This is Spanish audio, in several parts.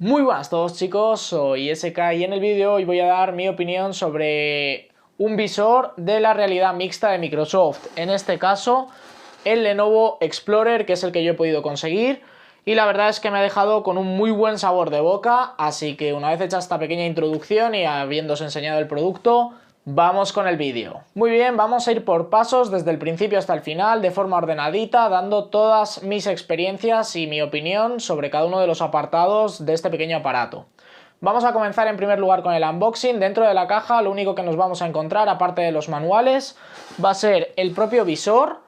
Muy buenas a todos chicos, soy SK y en el vídeo de hoy voy a dar mi opinión sobre un visor de la realidad mixta de Microsoft, en este caso el Lenovo Explorer, que es el que yo he podido conseguir, y la verdad es que me ha dejado con un muy buen sabor de boca, así que una vez hecha esta pequeña introducción y habiéndose enseñado el producto, vamos con el vídeo. Muy bien, vamos a ir por pasos desde el principio hasta el final, de forma ordenadita, dando todas mis experiencias y mi opinión sobre cada uno de los apartados de este pequeño aparato. Vamos a comenzar en primer lugar con el unboxing. Dentro de la caja lo único que nos vamos a encontrar, aparte de los manuales, va a ser el propio visor,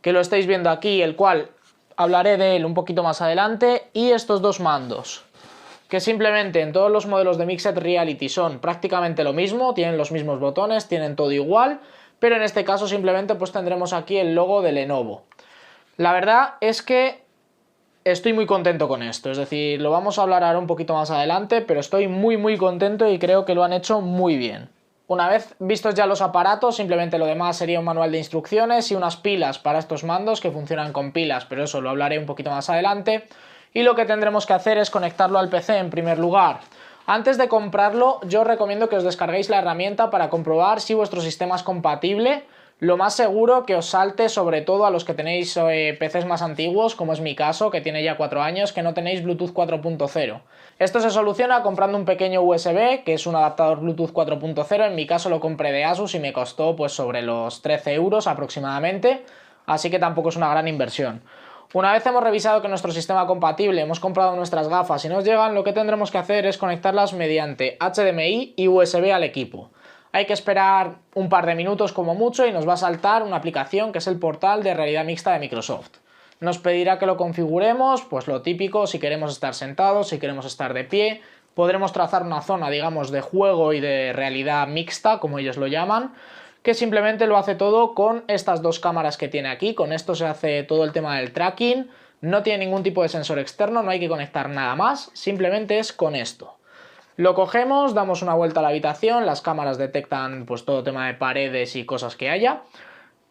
que lo estáis viendo aquí, el cual hablaré de él un poquito más adelante, y estos dos mandos, que simplemente en todos los modelos de Mixed Reality son prácticamente lo mismo, tienen los mismos botones, tienen todo igual, pero en este caso simplemente pues tendremos aquí el logo de Lenovo. La verdad es que estoy muy contento con esto, es decir, lo vamos a hablar ahora un poquito más adelante, pero estoy muy contento y creo que lo han hecho muy bien. Una vez vistos ya los aparatos, simplemente lo demás sería un manual de instrucciones y unas pilas para estos mandos que funcionan con pilas, pero eso lo hablaré un poquito más adelante. Y lo que tendremos que hacer es conectarlo al PC en primer lugar. Antes de comprarlo, yo os recomiendo que os descarguéis la herramienta para comprobar si vuestro sistema es compatible. Lo más seguro que os salte, sobre todo a los que tenéis PCs más antiguos, como es mi caso, que tiene ya 4 años, que no tenéis Bluetooth 4.0. Esto se soluciona comprando un pequeño USB, que es un adaptador Bluetooth 4.0, en mi caso lo compré de Asus y me costó pues sobre los 13 euros aproximadamente, así que tampoco es una gran inversión. Una vez hemos revisado que nuestro sistema es compatible, hemos comprado nuestras gafas y nos llegan, lo que tendremos que hacer es conectarlas mediante HDMI y USB al equipo. Hay que esperar un par de minutos como mucho y nos va a saltar una aplicación que es el portal de realidad mixta de Microsoft. Nos pedirá que lo configuremos, pues lo típico, si queremos estar sentados, si queremos estar de pie. Podremos trazar una zona, digamos, de juego y de realidad mixta, como ellos lo llaman, que simplemente lo hace todo con estas dos cámaras que tiene aquí. Con esto se hace todo el tema del tracking, no tiene ningún tipo de sensor externo, no hay que conectar nada más, simplemente es con esto. Lo cogemos, damos una vuelta a la habitación, las cámaras detectan pues todo tema de paredes y cosas que haya,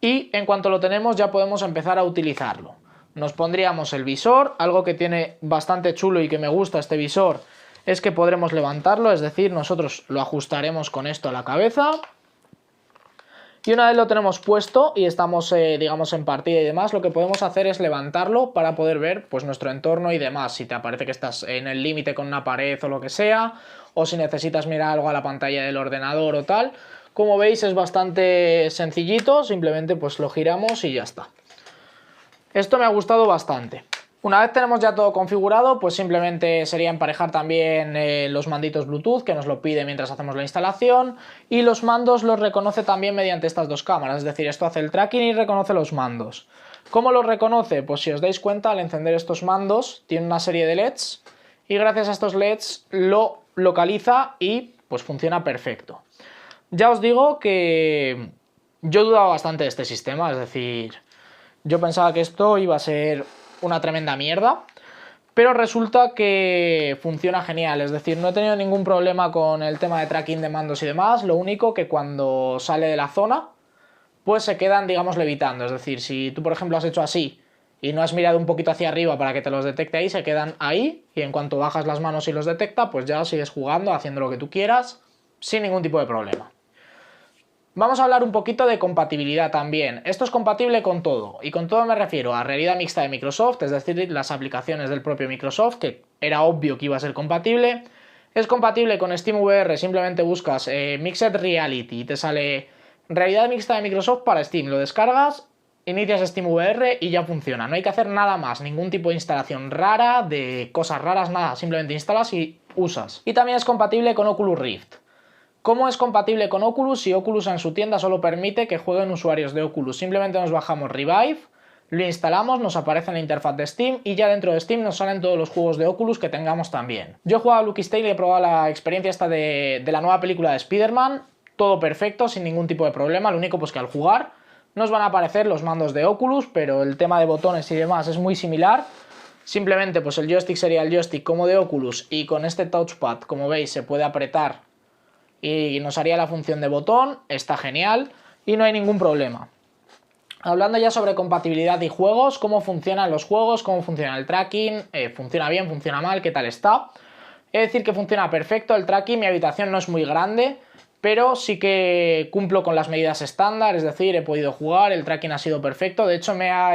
y en cuanto lo tenemos ya podemos empezar a utilizarlo. Nos pondríamos el visor, algo que tiene bastante chulo y que me gusta este visor es que podremos levantarlo, es decir, nosotros lo ajustaremos con esto a la cabeza. Y una vez lo tenemos puesto y estamos, digamos, en partida y demás, lo que podemos hacer es levantarlo para poder ver pues, nuestro entorno y demás. Si te parece que estás en el límite con una pared o lo que sea, o si necesitas mirar algo a la pantalla del ordenador o tal. Como veis es bastante sencillito, simplemente pues lo giramos y ya está. Esto me ha gustado bastante. Una vez tenemos ya todo configurado, pues simplemente sería emparejar también los manditos Bluetooth, que nos lo pide mientras hacemos la instalación, y los mandos los reconoce también mediante estas dos cámaras, es decir, esto hace el tracking y reconoce los mandos. ¿Cómo los reconoce? Pues si os dais cuenta, al encender estos mandos tiene una serie de LEDs y gracias a estos LEDs lo localiza y pues funciona perfecto. Ya os digo que yo dudaba bastante de este sistema, es decir, yo pensaba que esto iba a ser una tremenda mierda, pero resulta que funciona genial, es decir, no he tenido ningún problema con el tema de tracking de mandos y demás, lo único que cuando sale de la zona, pues se quedan, digamos, levitando, es decir, si tú por ejemplo has hecho así y no has mirado un poquito hacia arriba para que te los detecte ahí, se quedan ahí y en cuanto bajas las manos y los detecta, pues ya sigues jugando, haciendo lo que tú quieras, sin ningún tipo de problema. Vamos a hablar un poquito de compatibilidad también. Esto es compatible con todo, y con todo me refiero a realidad mixta de Microsoft, es decir, las aplicaciones del propio Microsoft, que era obvio que iba a ser compatible. Es compatible con SteamVR, simplemente buscas Mixed Reality y te sale realidad mixta de Microsoft para Steam, lo descargas, inicias SteamVR y ya funciona. No hay que hacer nada más, ningún tipo de instalación rara, de cosas raras, nada, simplemente instalas y usas. Y también es compatible con Oculus Rift. ¿Cómo es compatible con Oculus si Oculus en su tienda solo permite que jueguen usuarios de Oculus? Simplemente nos bajamos Revive, lo instalamos, nos aparece en la interfaz de Steam y ya dentro de Steam nos salen todos los juegos de Oculus que tengamos también. Yo he jugado a Lucky's Tale y he probado la experiencia esta de la nueva película de Spider-Man, todo perfecto, sin ningún tipo de problema, lo único pues que al jugar nos van a aparecer los mandos de Oculus, pero el tema de botones y demás es muy similar. Simplemente pues el joystick sería el joystick como de Oculus y con este touchpad, como veis, se puede apretar y nos haría la función de botón, está genial y no hay ningún problema. Hablando ya sobre compatibilidad y juegos, cómo funcionan los juegos, cómo funciona el tracking, funciona bien, funciona mal, qué tal está. He de decir que funciona perfecto el tracking, mi habitación no es muy grande, pero sí que cumplo con las medidas estándar, es decir, he podido jugar, el tracking ha sido perfecto. De hecho me ha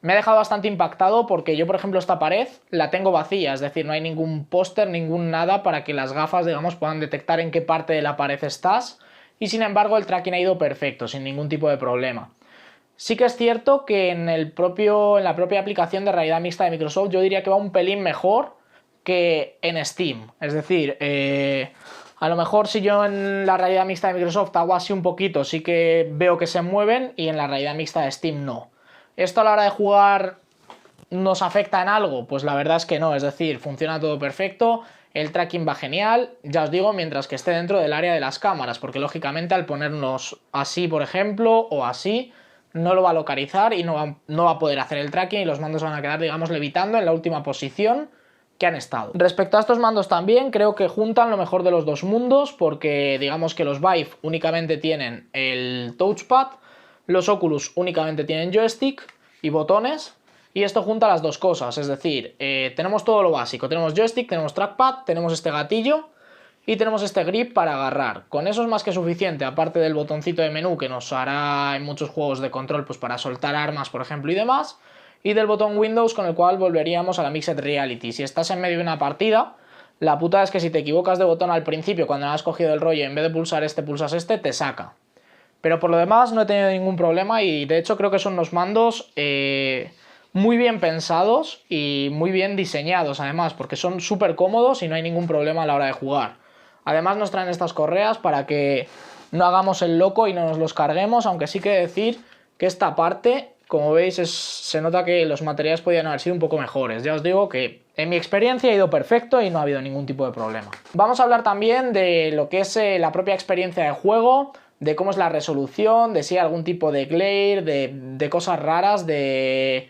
dejado bastante impactado porque yo, por ejemplo, esta pared la tengo vacía, es decir, no hay ningún póster, ningún nada para que las gafas, digamos, puedan detectar en qué parte de la pared estás, y sin embargo el tracking ha ido perfecto, sin ningún tipo de problema. Sí que es cierto que en la propia aplicación de realidad mixta de Microsoft yo diría que va un pelín mejor que en Steam. Es decir, a lo mejor si yo en la realidad mixta de Microsoft hago así un poquito, sí que veo que se mueven, y en la realidad mixta de Steam no. ¿Esto a la hora de jugar nos afecta en algo? Pues la verdad es que no, es decir, funciona todo perfecto, el tracking va genial, ya os digo, mientras que esté dentro del área de las cámaras, porque lógicamente al ponernos así, por ejemplo, o así, no lo va a localizar y no va a poder hacer el tracking, y los mandos van a quedar, digamos, levitando en la última posición que han estado. Respecto a estos mandos también, creo que juntan lo mejor de los dos mundos, porque digamos que los Vive únicamente tienen el touchpad, los Oculus únicamente tienen joystick y botones, y esto junta las dos cosas, es decir, tenemos todo lo básico, tenemos joystick, tenemos trackpad, tenemos este gatillo y tenemos este grip para agarrar. Con eso es más que suficiente, aparte del botoncito de menú que nos hará en muchos juegos de control pues para soltar armas, por ejemplo, y demás, y del botón Windows con el cual volveríamos a la Mixed Reality. Si estás en medio de una partida, la puta es que si te equivocas de botón al principio cuando no has cogido el rollo y en vez de pulsar este pulsas este, te saca. Pero por lo demás no he tenido ningún problema, y de hecho creo que son unos mandos muy bien pensados y muy bien diseñados además, porque son súper cómodos y no hay ningún problema a la hora de jugar. Además nos traen estas correas para que no hagamos el loco y no nos los carguemos, aunque sí que decir que esta parte, como veis, se nota que los materiales podían haber sido un poco mejores. Ya os digo que en mi experiencia ha ido perfecto y no ha habido ningún tipo de problema. Vamos a hablar también de lo que es la propia experiencia de juego, de cómo es la resolución, de si hay algún tipo de glare, de cosas raras, de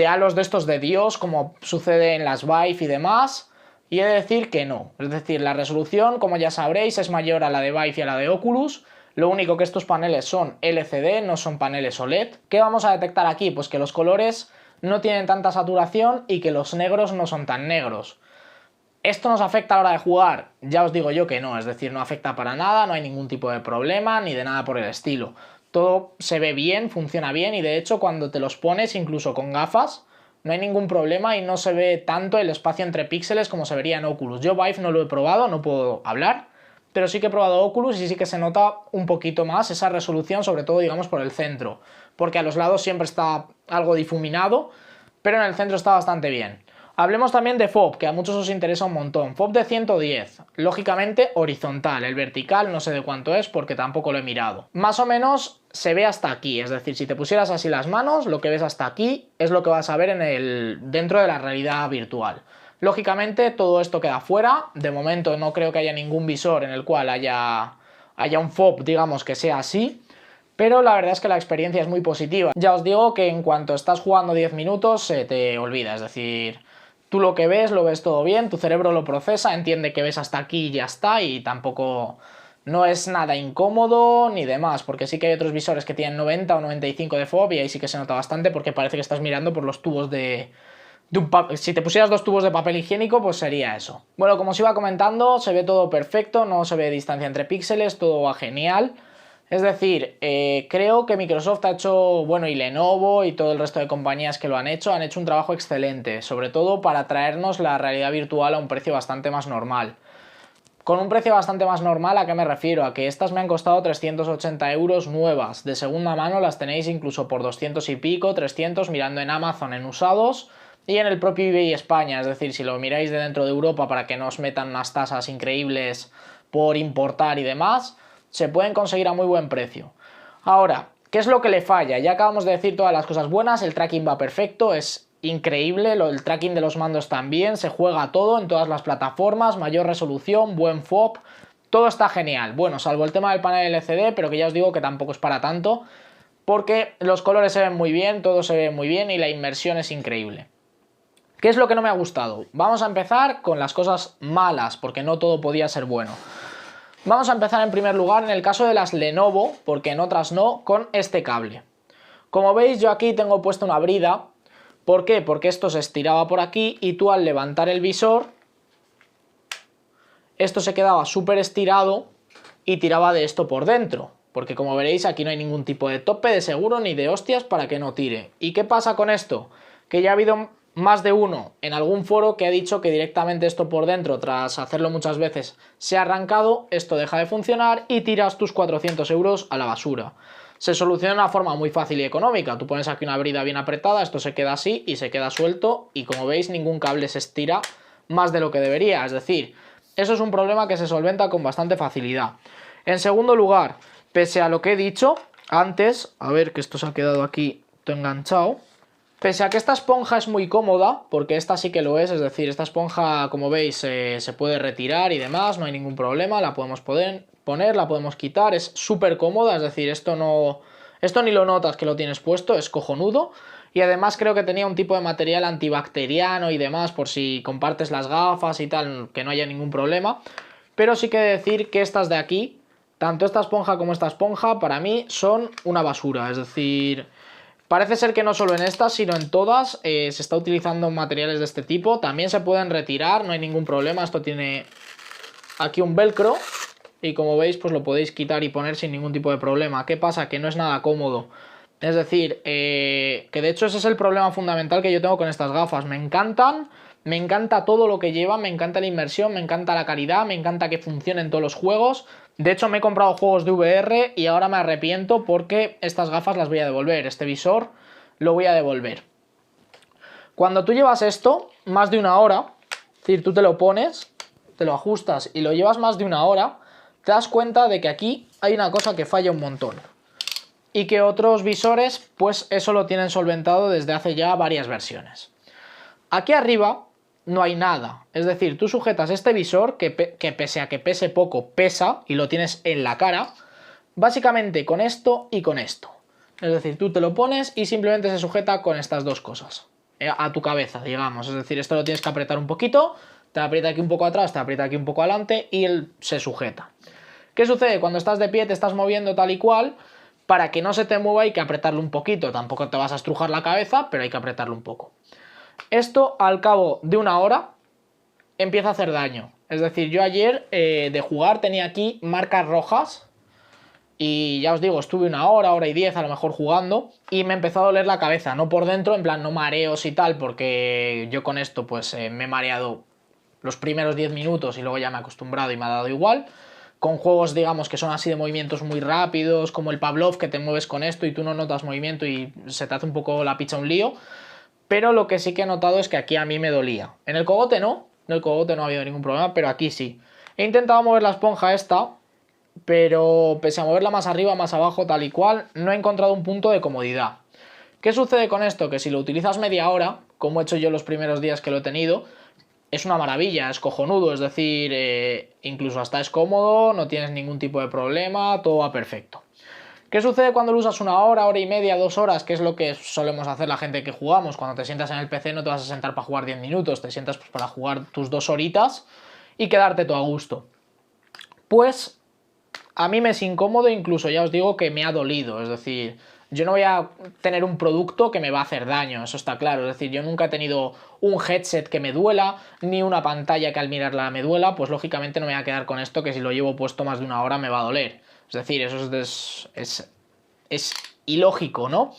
halos de estos de Dios, como sucede en las Vive y demás. Y he de decir que no, es decir, la resolución, como ya sabréis, es mayor a la de Vive y a la de Oculus. Lo único que estos paneles son LCD, no son paneles OLED. ¿Qué vamos a detectar aquí? Pues que los colores no tienen tanta saturación y que los negros no son tan negros. ¿Esto nos afecta a la hora de jugar? Ya os digo yo que no, es decir, no afecta para nada, no hay ningún tipo de problema ni de nada por el estilo. Todo se ve bien, funciona bien, y de hecho cuando te los pones incluso con gafas no hay ningún problema y no se ve tanto el espacio entre píxeles como se vería en Oculus. Yo Vive no lo he probado, no puedo hablar, pero sí que he probado Oculus y sí que se nota un poquito más esa resolución, sobre todo digamos por el centro, porque a los lados siempre está algo difuminado, pero en el centro está bastante bien. Hablemos también de FOV, que a muchos os interesa un montón. FOV de 110, lógicamente horizontal, el vertical no sé de cuánto es porque tampoco lo he mirado. Más o menos se ve hasta aquí, es decir, si te pusieras así las manos, lo que ves hasta aquí es lo que vas a ver dentro de la realidad virtual. Lógicamente todo esto queda fuera, de momento no creo que haya ningún visor en el cual haya un FOV, digamos, que sea así, pero la verdad es que la experiencia es muy positiva. Ya os digo que en cuanto estás jugando 10 minutos se te olvida, es decir, tú lo que ves, lo ves todo bien, tu cerebro lo procesa, entiende que ves hasta aquí y ya está, y tampoco no es nada incómodo ni demás, porque sí que hay otros visores que tienen 90 o 95 de FOV y ahí sí que se nota bastante porque parece que estás mirando por los tubos si te pusieras 2 tubos de papel higiénico, pues sería eso. Bueno, como os iba comentando, se ve todo perfecto, no se ve distancia entre píxeles, todo va genial. Es decir, creo que Microsoft ha hecho, bueno, y Lenovo y todo el resto de compañías que lo han hecho un trabajo excelente, sobre todo para traernos la realidad virtual a un precio bastante más normal. Con un precio bastante más normal, ¿a qué me refiero? A que estas me han costado 380 euros nuevas, de segunda mano las tenéis incluso por 200 y pico, 300 mirando en Amazon en usados y en el propio eBay España, es decir, si lo miráis de dentro de Europa para que no os metan unas tasas increíbles por importar y demás, se pueden conseguir a muy buen precio. Ahora, ¿qué es lo que le falla? Ya acabamos de decir todas las cosas buenas, el tracking va perfecto, es increíble, el tracking de los mandos también, se juega todo en todas las plataformas, mayor resolución, buen FOV, todo está genial. Bueno, salvo el tema del panel LCD, pero que ya os digo que tampoco es para tanto, porque los colores se ven muy bien, todo se ve muy bien y la inmersión es increíble. ¿Qué es lo que no me ha gustado? Vamos a empezar con las cosas malas, porque no todo podía ser bueno. Vamos a empezar en primer lugar en el caso de las Lenovo, porque en otras no, con este cable. Como veis yo aquí tengo puesto una brida, ¿Por qué? Porque esto se estiraba por aquí y tú al levantar el visor, esto se quedaba súper estirado y tiraba de esto por dentro. Porque como veréis aquí no hay ningún tipo de tope de seguro ni de hostias para que no tire. ¿Y qué pasa con esto? Que ya ha habido más de uno en algún foro que ha dicho que directamente esto por dentro, tras hacerlo muchas veces, se ha arrancado, esto deja de funcionar y tiras tus 400 euros a la basura. Se soluciona de una forma muy fácil y económica. Tú pones aquí una brida bien apretada, esto se queda así y se queda suelto y como veis ningún cable se estira más de lo que debería. Es decir, eso es un problema que se solventa con bastante facilidad. En segundo lugar, pese a lo que he dicho antes, a ver que esto se ha quedado aquí todo enganchado. Pese a que esta esponja es muy cómoda, porque esta sí que lo es decir, esta esponja como veis se puede retirar y demás, no hay ningún problema, la podemos poner, la podemos quitar, es súper cómoda, es decir, esto ni lo notas que lo tienes puesto, es cojonudo. Y además creo que tenía un tipo de material antibacteriano y demás, por si compartes las gafas y tal, que no haya ningún problema. Pero sí que decir que estas de aquí, tanto esta esponja como esta esponja, para mí son una basura, es decir... Parece ser que no solo en estas, sino en todas se está utilizando materiales de este tipo. También se pueden retirar, no hay ningún problema. Esto tiene aquí un velcro y como veis pues lo podéis quitar y poner sin ningún tipo de problema. ¿Qué pasa? Que no es nada cómodo. Es decir, que de hecho ese es el problema fundamental que yo tengo con estas gafas. Me encantan, me encanta todo lo que llevan, me encanta la inmersión, me encanta la calidad, me encanta que funcionen todos los juegos. De hecho me he comprado juegos de VR y ahora me arrepiento porque estas gafas las voy a devolver. Este visor lo voy a devolver. Cuando tú llevas esto más de una hora, es decir, tú te lo pones, te lo ajustas y lo llevas más de una hora, te das cuenta de que aquí hay una cosa que falla un montón. Y que otros visores, pues eso lo tienen solventado desde hace ya varias versiones. Aquí arriba no hay nada, es decir, tú sujetas este visor que pese a que pese poco, pesa y lo tienes en la cara, básicamente con esto y con esto. Es decir, tú te lo pones y simplemente se sujeta con estas dos cosas, a tu cabeza, digamos. Es decir, esto lo tienes que apretar un poquito, te aprieta aquí un poco atrás, te aprieta aquí un poco adelante y él se sujeta. ¿Qué sucede? Cuando estás de pie te estás moviendo tal y cual, para que no se te mueva hay que apretarlo un poquito, tampoco te vas a estrujar la cabeza, pero hay que apretarlo un poco. Esto al cabo de una hora empieza a hacer daño. Es decir, yo ayer de jugar tenía aquí marcas rojas y ya os digo, estuve una hora, hora y 10 a lo mejor jugando y me empezó a doler la cabeza, no por dentro, en plan no mareos y tal, porque yo con esto pues me he mareado los primeros 10 minutos y luego ya me he acostumbrado y me ha dado igual. Con juegos, digamos, que son así de movimientos muy rápidos, como el Pavlov, que te mueves con esto y tú no notas movimiento y se te hace un poco la picha un lío. Pero lo que sí que he notado es que aquí a mí me dolía. En el cogote no ha habido ningún problema, pero aquí sí. He intentado mover la esponja esta, pero pese a moverla más arriba, más abajo, tal y cual, no he encontrado un punto de comodidad. ¿Qué sucede con esto? Que si lo utilizas media hora, como he hecho yo los primeros días que lo he tenido, es una maravilla, es cojonudo, es decir, incluso hasta es cómodo, no tienes ningún tipo de problema, todo va perfecto. ¿Qué sucede cuando lo usas una hora, hora y media, 2 horas? Que es lo que solemos hacer la gente que jugamos. Cuando te sientas en el PC no te vas a sentar para jugar 10 minutos, te sientas pues para jugar tus 2 horitas y quedarte todo a gusto. Pues a mí me es incómodo, incluso ya os digo que me ha dolido, es decir, yo no voy a tener un producto que me va a hacer daño, eso está claro, es decir, yo nunca he tenido un headset que me duela, ni una pantalla que al mirarla me duela, pues lógicamente no me voy a quedar con esto que si lo llevo puesto más de una hora me va a doler. Es decir, eso es ilógico, ¿no?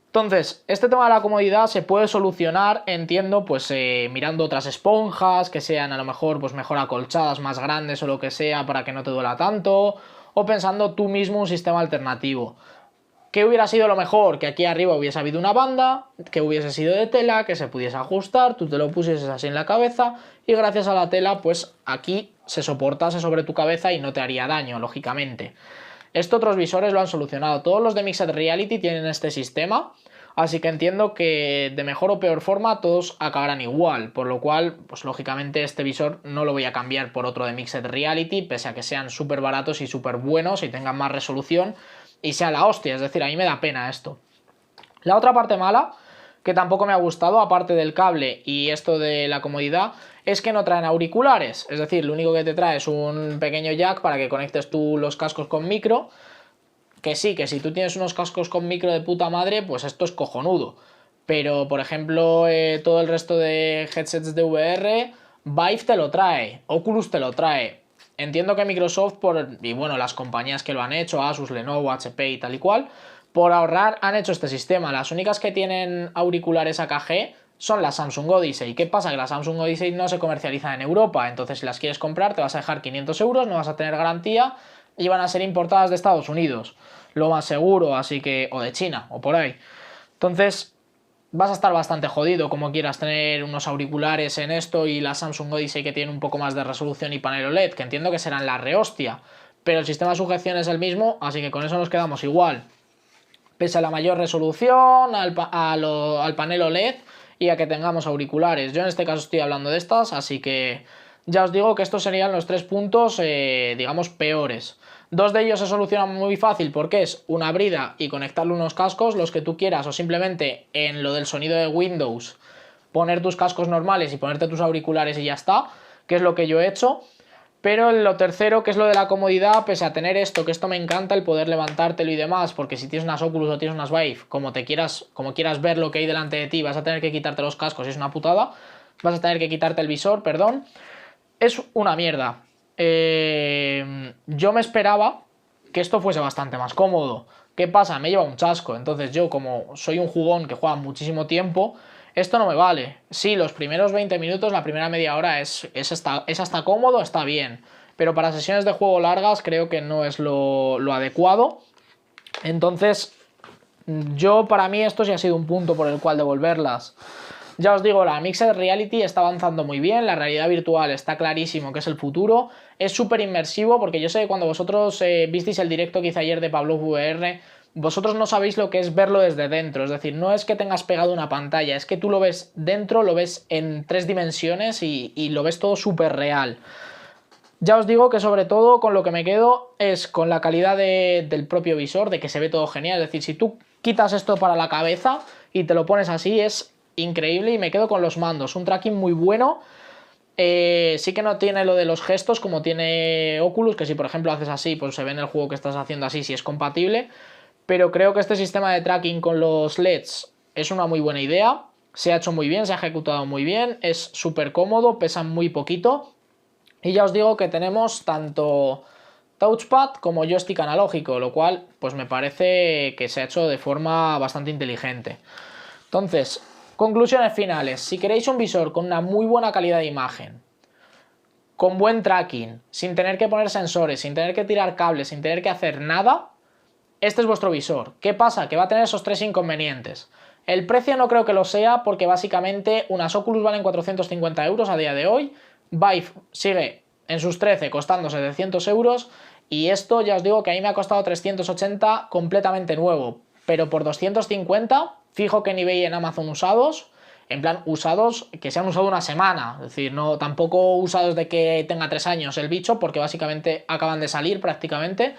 Entonces, este tema de la comodidad se puede solucionar, entiendo, pues mirando otras esponjas que sean a lo mejor pues mejor acolchadas, más grandes o lo que sea para que no te duela tanto, o pensando tú mismo un sistema alternativo. ¿Qué hubiera sido lo mejor? Que aquí arriba hubiese habido una banda, que hubiese sido de tela, que se pudiese ajustar, tú te lo pusieses así en la cabeza y gracias a la tela pues aquí se soportase sobre tu cabeza y no te haría daño, lógicamente. Esto otros visores lo han solucionado, todos los de Mixed Reality tienen este sistema, así que entiendo que de mejor o peor forma todos acabarán igual, por lo cual pues lógicamente este visor no lo voy a cambiar por otro de Mixed Reality, pese a que sean súper baratos y súper buenos y tengan más resolución y sea la hostia, es decir, a mí me da pena esto. La otra parte mala, que tampoco me ha gustado, aparte del cable y esto de la comodidad, es que no traen auriculares, es decir, lo único que te trae es un pequeño jack para que conectes tú los cascos con micro, que sí, que si tú tienes unos cascos con micro de puta madre, pues esto es cojonudo, pero por ejemplo todo el resto de headsets de VR, Vive te lo trae, Oculus te lo trae. Entiendo que Microsoft, y bueno, las compañías que lo han hecho, Asus, Lenovo, HP y tal y cual, por ahorrar han hecho este sistema. Las únicas que tienen auriculares AKG son las Samsung Odyssey. ¿Qué pasa? Que las Samsung Odyssey no se comercializan en Europa, entonces si las quieres comprar te vas a dejar 500 euros, no vas a tener garantía y van a ser importadas de Estados Unidos, lo más seguro, así que, o de China, o por ahí. Entonces vas a estar bastante jodido como quieras tener unos auriculares en esto y la Samsung Odyssey que tiene un poco más de resolución y panel OLED, que entiendo que serán la rehostia, pero el sistema de sujeción es el mismo, así que con eso nos quedamos igual. Pese a la mayor resolución, al panel OLED y a que tengamos auriculares. Yo en este caso estoy hablando de estas, así que ya os digo que estos serían los 3 puntos, digamos, peores. 2 de ellos se solucionan muy fácil porque es una brida y conectarle unos cascos, los que tú quieras, o simplemente en lo del sonido de Windows poner tus cascos normales y ponerte tus auriculares y ya está, que es lo que yo he hecho. Pero lo tercero, que es lo de la comodidad, pese a tener esto, que esto me encanta, el poder levantártelo y demás, porque si tienes unas Oculus o tienes unas Vive, como quieras ver lo que hay delante de ti, vas a tener que quitarte los cascos, y es una putada, vas a tener que quitarte el visor, perdón, es una mierda. Yo me esperaba que esto fuese bastante más cómodo. ¿Qué pasa? Me lleva un chasco, entonces yo, como soy un jugón que juega muchísimo tiempo, esto no me vale. Sí, los primeros 20 minutos, la primera media hora es hasta cómodo, está bien. Pero para sesiones de juego largas creo que no es lo adecuado. Entonces, para mí esto sí ha sido un punto por el cual devolverlas. Ya os digo, la Mixed Reality está avanzando muy bien, la realidad virtual está clarísimo que es el futuro, es súper inmersivo porque yo sé que cuando vosotros visteis el directo que hice ayer de Pablo VR, vosotros no sabéis lo que es verlo desde dentro, es decir, no es que tengas pegado una pantalla, es que tú lo ves dentro, lo ves en 3 dimensiones y lo ves todo súper real. Ya os digo que sobre todo con lo que me quedo es con la calidad del propio visor, de que se ve todo genial, es decir, si tú quitas esto para la cabeza y te lo pones así es increíble y me quedo con los mandos, un tracking muy bueno. Sí que no tiene lo de los gestos como tiene Oculus, que si por ejemplo haces así, pues se ve en el juego que estás haciendo así si es compatible, pero creo que este sistema de tracking con los LEDs es una muy buena idea, se ha hecho muy bien, se ha ejecutado muy bien, es súper cómodo, pesa muy poquito y ya os digo que tenemos tanto touchpad como joystick analógico, lo cual pues me parece que se ha hecho de forma bastante inteligente. Entonces, conclusiones finales. Si queréis un visor con una muy buena calidad de imagen, con buen tracking, sin tener que poner sensores, sin tener que tirar cables, sin tener que hacer nada, este es vuestro visor. ¿Qué pasa? Que va a tener esos 3 inconvenientes. El precio no creo que lo sea porque básicamente unas Oculus valen 450 euros a día de hoy, Vive sigue en sus 13 costando 700 euros y esto ya os digo que a mí me ha costado 380 completamente nuevo, pero por 250... Fijo que en eBay y en Amazon usados, en plan usados que se han usado una semana, es decir, no tampoco usados de que tenga 3 años el bicho, porque básicamente acaban de salir prácticamente,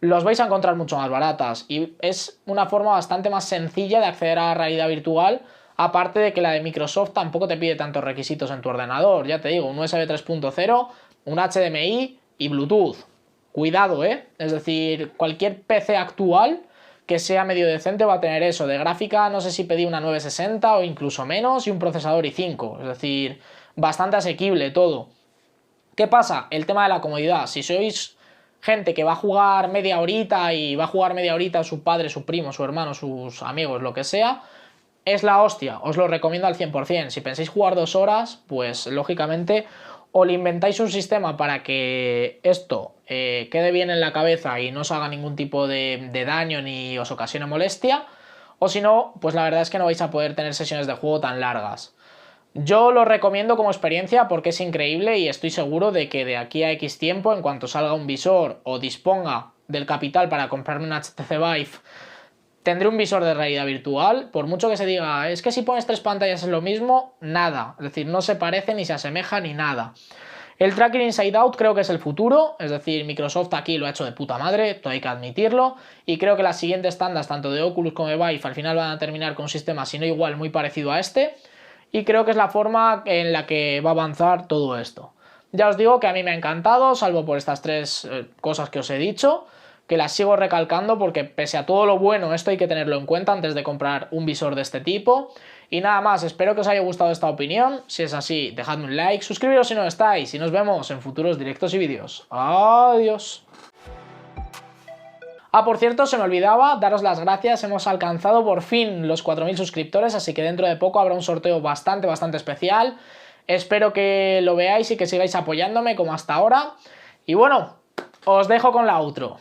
los vais a encontrar mucho más baratas y es una forma bastante más sencilla de acceder a la realidad virtual, aparte de que la de Microsoft tampoco te pide tantos requisitos en tu ordenador, ya te digo, un USB 3.0, un HDMI y Bluetooth. Cuidado, es decir, cualquier PC actual que sea medio decente va a tener eso. De gráfica no sé si pedí una 960 o incluso menos y un procesador i5, es decir, bastante asequible todo. ¿Qué pasa? El tema de la comodidad. Si sois gente que va a jugar media horita y va a jugar media horita su padre, su primo, su hermano, sus amigos, lo que sea, es la hostia, os lo recomiendo al 100%. Si pensáis jugar 2 horas, pues lógicamente o le inventáis un sistema para que esto quede bien en la cabeza y no os haga ningún tipo de daño ni os ocasione molestia, o si no, pues la verdad es que no vais a poder tener sesiones de juego tan largas. Yo lo recomiendo como experiencia porque es increíble y estoy seguro de que de aquí a X tiempo, en cuanto salga un visor o disponga del capital para comprarme un HTC Vive, tendré un visor de realidad virtual. Por mucho que se diga, es que si pones 3 pantallas es lo mismo, nada. Es decir, no se parece ni se asemeja ni nada. El tracking inside out creo que es el futuro, es decir, Microsoft aquí lo ha hecho de puta madre, todo hay que admitirlo, y creo que las siguientes tandas, tanto de Oculus como de Vive, al final van a terminar con un sistema, si no igual, muy parecido a este, y creo que es la forma en la que va a avanzar todo esto. Ya os digo que a mí me ha encantado, salvo por estas 3 cosas que os he dicho, que la sigo recalcando porque pese a todo lo bueno, esto hay que tenerlo en cuenta antes de comprar un visor de este tipo. Y nada más, espero que os haya gustado esta opinión. Si es así, dejadme un like, suscribiros si no estáis y nos vemos en futuros directos y vídeos. Adiós. Ah, por cierto, se me olvidaba daros las gracias, hemos alcanzado por fin los 4000 suscriptores, así que dentro de poco habrá un sorteo bastante especial. Espero que lo veáis y que sigáis apoyándome como hasta ahora. Y bueno, os dejo con la outro.